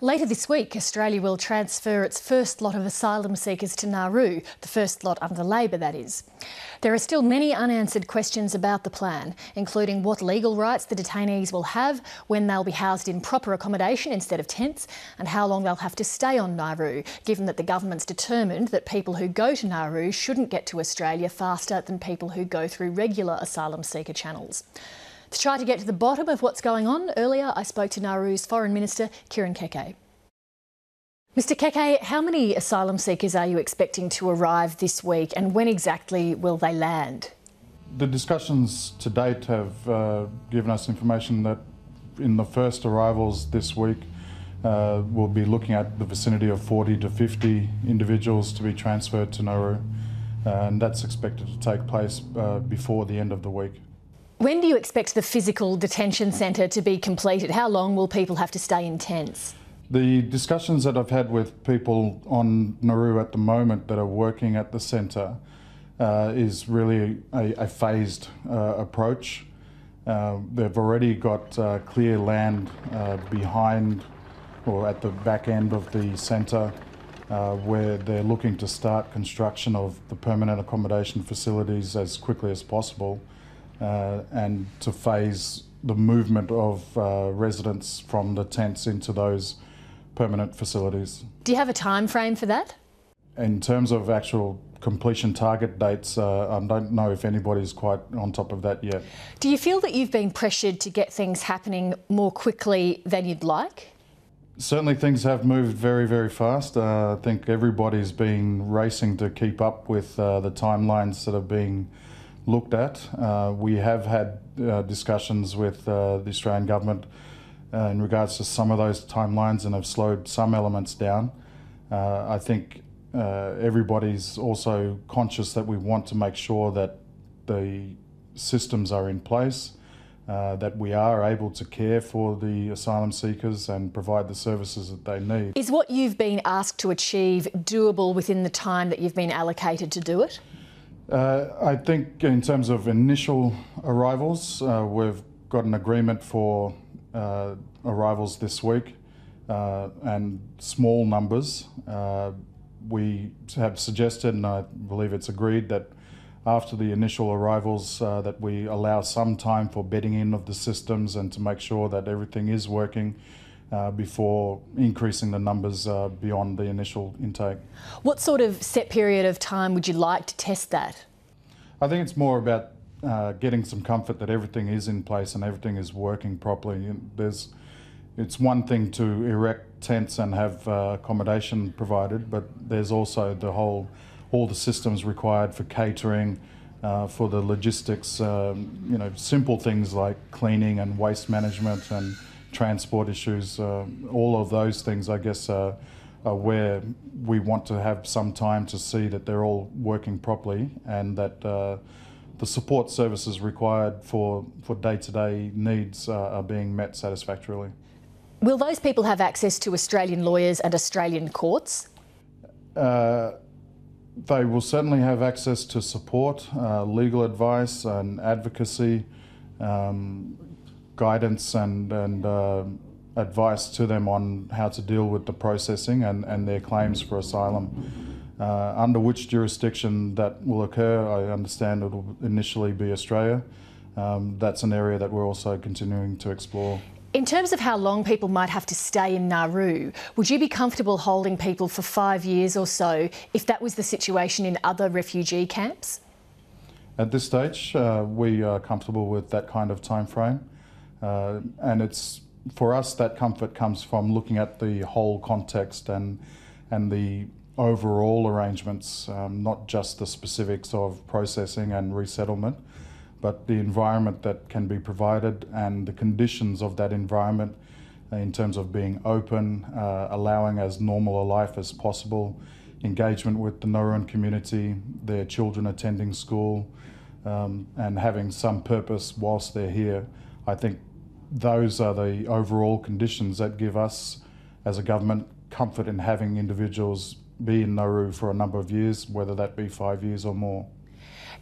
Later this week, Australia will transfer its first lot of asylum seekers to Nauru, the first lot under Labor, that is. There are still many unanswered questions about the plan, including what legal rights the detainees will have, when they'll be housed in proper accommodation instead of tents, and how long they'll have to stay on Nauru, given that the government's determined that people who go to Nauru shouldn't get to Australia faster than people who go through regular asylum seeker channels. To try to get to the bottom of what's going on, earlier I spoke to Nauru's Foreign Minister, Kieren Keke. Mr Keke, how many asylum seekers are you expecting to arrive this week, and when exactly will they land? The discussions to date have given us information that in the first arrivals this week we'll be looking at the vicinity of 40 to 50 individuals to be transferred to Nauru, and that's expected to take place before the end of the week. When do you expect the physical detention centre to be completed? How long will people have to stay in tents? The discussions that I've had with people on Nauru at the moment that are working at the centre is really a phased approach. They've already got clear land behind or at the back end of the centre where they're looking to start construction of the permanent accommodation facilities as quickly as possible. And to phase the movement of residents from the tents into those permanent facilities. Do you have a time frame for that? In terms of actual completion target dates, I don't know if anybody's quite on top of that yet. Do you feel that you've been pressured to get things happening more quickly than you'd like? Certainly things have moved very, very fast. I think everybody's been racing to keep up with the timelines that are being looked at. We have had discussions with the Australian government in regards to some of those timelines and have slowed some elements down. I think everybody's also conscious that we want to make sure that the systems are in place, that we are able to care for the asylum seekers and provide the services that they need. Is what you've been asked to achieve doable within the time that you've been allocated to do it? I think in terms of initial arrivals, we've got an agreement for arrivals this week and small numbers. We have suggested, and I believe it's agreed, that after the initial arrivals that we allow some time for bedding in of the systems and to make sure that everything is working before increasing the numbers beyond the initial intake. What sort of set period of time would you like to test that? I think it's more about getting some comfort that everything is in place and everything is working properly. It's one thing to erect tents and have accommodation provided, but there's also all the systems required for catering, for the logistics, simple things like cleaning and waste management and transport issues. All of those things, I guess, are where we want to have some time to see that they're all working properly and that the support services required for day-to-day needs are being met satisfactorily. Will those people have access to Australian lawyers and Australian courts? They will certainly have access to support, legal advice and advocacy, guidance and advice to them on how to deal with the processing and their claims for asylum. Under which jurisdiction that will occur, I understand it will initially be Australia. That's an area that we're also continuing to explore. In terms of how long people might have to stay in Nauru, would you be comfortable holding people for 5 years or so if that was the situation in other refugee camps? At this stage, we are comfortable with that kind of time frame. And it's, for us, that comfort comes from looking at the whole context and the overall arrangements, not just the specifics of processing and resettlement, but the environment that can be provided and the conditions of that environment in terms of being open, allowing as normal a life as possible, engagement with the Nauruan community, their children attending school, and having some purpose whilst they're here. I think those are the overall conditions that give us, as a government, comfort in having individuals be in Nauru for a number of years, whether that be 5 years or more.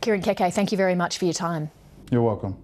Kieren Keke, thank you very much for your time. You're welcome.